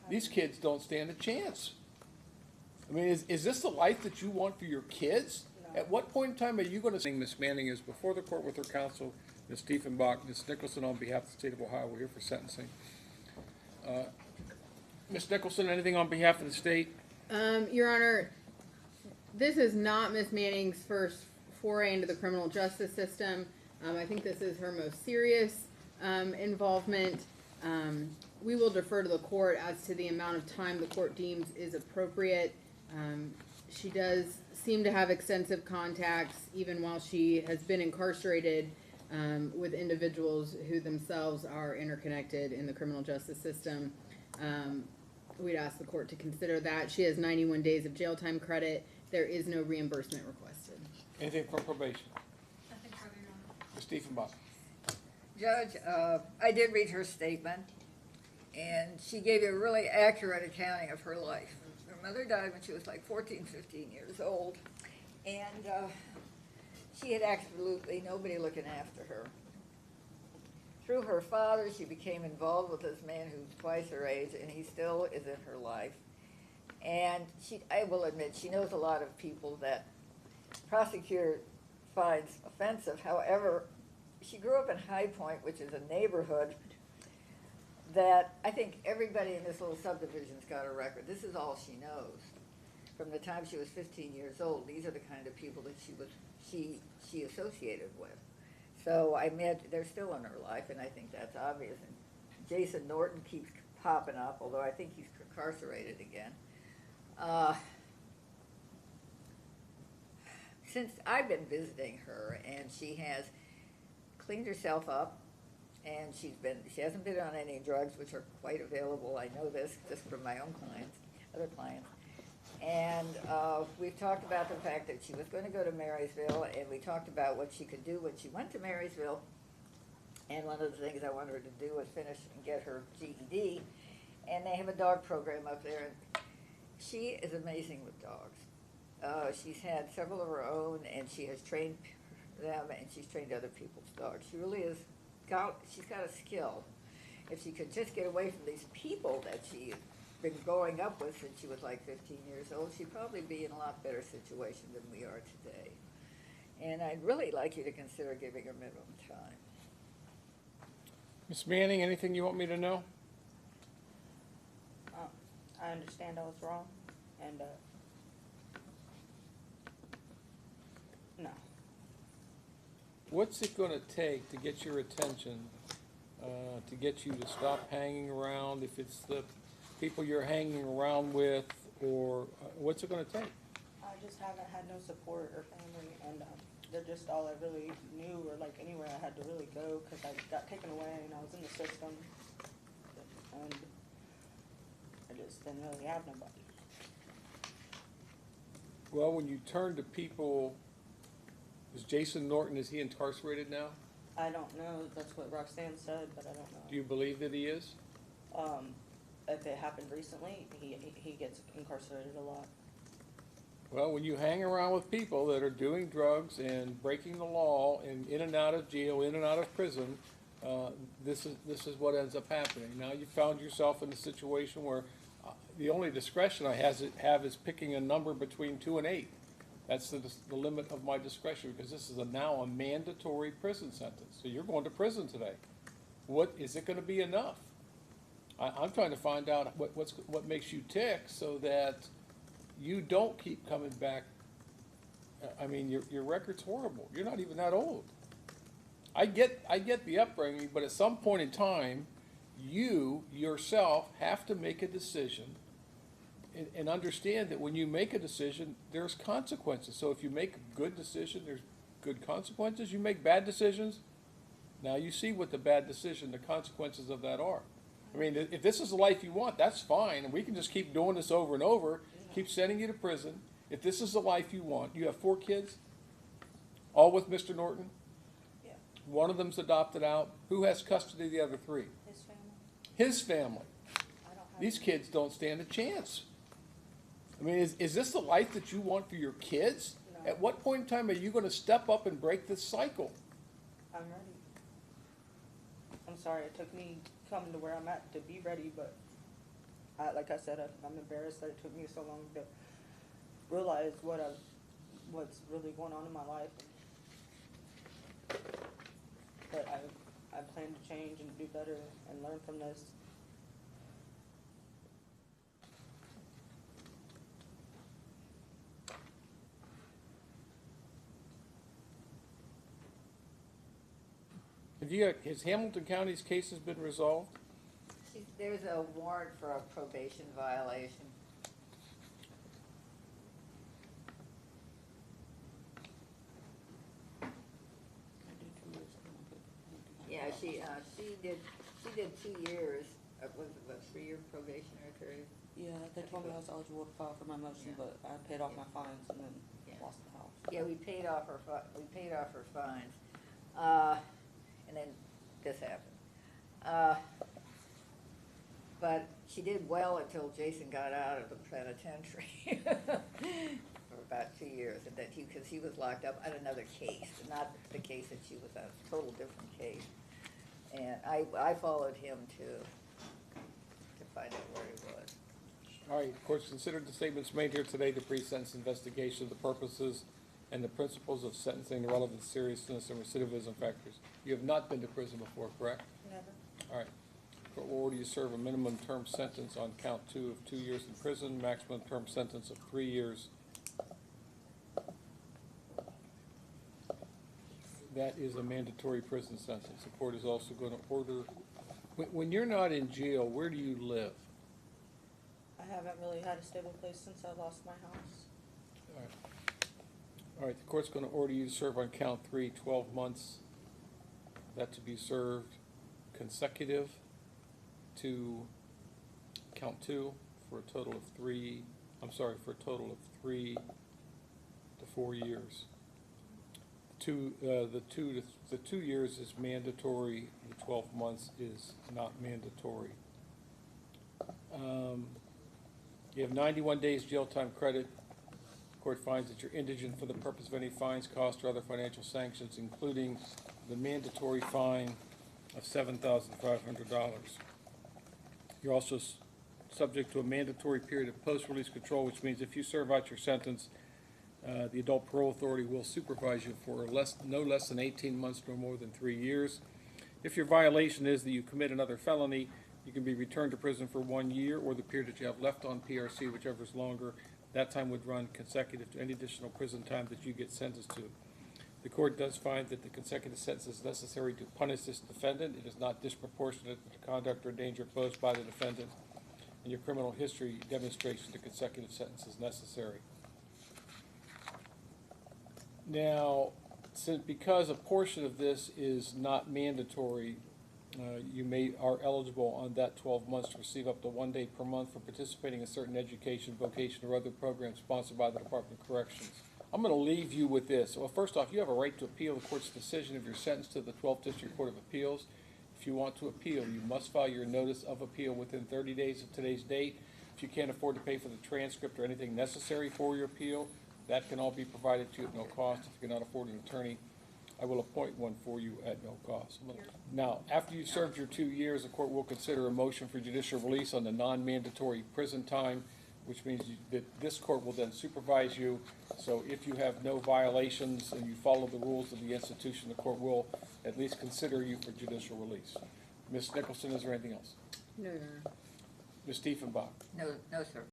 These kids don't stand a chance. I mean, is this the life that you want for your kids? No. At what point in time are you going to? Ms. Manning is before the court with her counsel, Ms. Diefenbach, Ms. Nicholson, on behalf of the state of Ohio. We're here for sentencing. Ms. Nicholson, anything on behalf of the state? Your Honor, this is not Ms. Manning's first foray into the criminal justice system. I think this is her most serious involvement. We will defer to the court as to the amount of time the court deems is appropriate. She does seem to have extensive contacts, even while she has been incarcerated, with individuals who themselves are interconnected in the criminal justice system. We'd ask the court to consider that. She has 91 days of jail time credit. There is no reimbursement requested. Anything from probation? Nothing further, Your Honor. Ms. Diefenbach. Judge, I did read her statement, and she gave you a really accurate accounting of her life. Her mother died when she was like 14, 15 years old, and she had absolutely nobody looking after her. Through her father, she became involved with this man who's twice her age, and he still is in her life. And I will admit, she knows a lot of people that prosecutor finds offensive. However, she grew up in High Point, which is a neighborhood that I think everybody in this little subdivision's got a record. This is all she knows. From the time she was 15 years old, these are the kind of people that she associated with. So I imagine they're still in her life, and I think that's obvious. And Jason Norton keeps popping up, although I think he's incarcerated again. Since I've been visiting her, and she has cleaned herself up, and she hasn't been on any drugs, which are quite available. I know this just from my own clients, other clients. And we've talked about the fact that she was going to go to Marysville, and we talked about what she could do when she went to Marysville. And one of the things I wanted her to do was finish and get her GED. And they have a dog program up there, and she is amazing with dogs. She's had several of her own, and she has trained them, and she's trained other people's dogs. She really is she's got a skill. If she could just get away from these people that she's been growing up with since she was like 15 years old, she'd probably be in a lot better situation than we are today. And I'd really like you to consider giving her minimum time. Ms. Manning, anything you want me to know? I understand I was wrong, and no. What's it going to take to get your attention, to get you to stop hanging around, if it's the people you're hanging around with, or what's it going to take? I just haven't had no support or family, and they're just all I really knew, or like anywhere I had to really go, because I got taken away and I was in the system, and I just didn't really have nobody. Well, when you turn to people, is Jason Norton, is he incarcerated now? I don't know. That's what Roxanne said, but I don't know. Do you believe that he is? If it happened recently, he gets incarcerated a lot. Well, when you hang around with people that are doing drugs and breaking the law and in and out of jail, in and out of prison, this is what ends up happening. Now you found yourself in a situation where the only discretion I have is picking a number between 2 and 8. That's the limit of my discretion, because this is now a mandatory prison sentence. So you're going to prison today. What is it going to be enough? I'm trying to find out what makes you tick so that you don't keep coming back. I mean, your record's horrible. You're not even that old. I get the upbringing, but at some point in time, you yourself have to make a decision and understand that when you make a decision, there's consequences. So if you make a good decision, there's good consequences. You make bad decisions, now you see what the bad decision, the consequences of that are. I mean, if this is the life you want, that's fine, and we can just keep doing this over and over, keep sending you to prison. If this is the life you want, you have 4 kids, all with Mr. Norton? Yeah. One of them's adopted out. Who has custody of the other 3? His family. His family. I don't have These kids don't stand a chance. I mean, is this the life that you want for your kids? No. At what point in time are you going to step up and break this cycle? I'm ready. I'm sorry it took me coming to where I'm at to be ready, but like I said, I'm embarrassed that it took me so long to realize what's really going on in my life. But I plan to change and do better and learn from this. Has Hamilton County's cases been resolved? There's a warrant for a probation violation. Yeah, she did 2 years, was it a 3-year probationary period? Yeah, they told me I was eligible to file for my motion, but I paid off my fines and then Yeah. lost the house. Yeah, we paid off her fines, and then this happened. But she did well until Jason got out of the penitentiary for about 2 years, and then because he was locked up on another case, not the case that she was on, a total different case. And I followed him to find out where he was. All right, court's considered the statements made here today the pre-sentence investigation of the purposes and the principles of sentencing, the relevant seriousness and recidivism factors. You have not been to prison before, correct? Never. All right. Court will order you to serve a minimum term sentence on count 2 of 2 years in prison, maximum term sentence of 3 years. That is a mandatory prison sentence. The court is also going to order, when you're not in jail, where do you live? I haven't really had a stable place since I lost my house. All right. All right, the court's going to order you to serve on count 3, 12 months. That to be served consecutive to count 2 for a total of 3 to 4 years. The 2 years is mandatory, the 12 months is not mandatory. You have 91 days jail time credit. Court finds that you're indigent for the purpose of any fines, costs, or other financial sanctions, including the mandatory fine of $7,500. You're also subject to a mandatory period of post-release control, which means if you serve out your sentence, the adult parole authority will supervise you for no less than 18 months nor more than 3 years. If your violation is that you commit another felony, you can be returned to prison for 1 year or the period that you have left on PRC, whichever is longer. That time would run consecutive to any additional prison time that you get sentenced to. The court does find that the consecutive sentence is necessary to punish this defendant. It is not disproportionate to the conduct or danger posed by the defendant, and your criminal history demonstrates that the consecutive sentence is necessary. Now, because a portion of this is not mandatory, you are eligible on that 12 months to receive up to 1 day per month for participating in certain education, vocation, or other programs sponsored by the Department of Corrections. I'm going to leave you with this. Well, first off, you have a right to appeal the court's decision if you're sentenced to the 12th District Court of Appeals. If you want to appeal, you must file your notice of appeal within 30 days of today's date. If you can't afford to pay for the transcript or anything necessary for your appeal, that can all be provided to you at no cost. If you cannot afford an attorney, I will appoint one for you at no cost. Now, after you've served your 2 years, the court will consider a motion for judicial release on the non-mandatory prison time, which means that this court will then supervise you. So if you have no violations and you follow the rules of the institution, the court will at least consider you for judicial release. Ms. Nicholson, is there anything else? No, Your Honor. Ms. Tiefenbach? No, sir.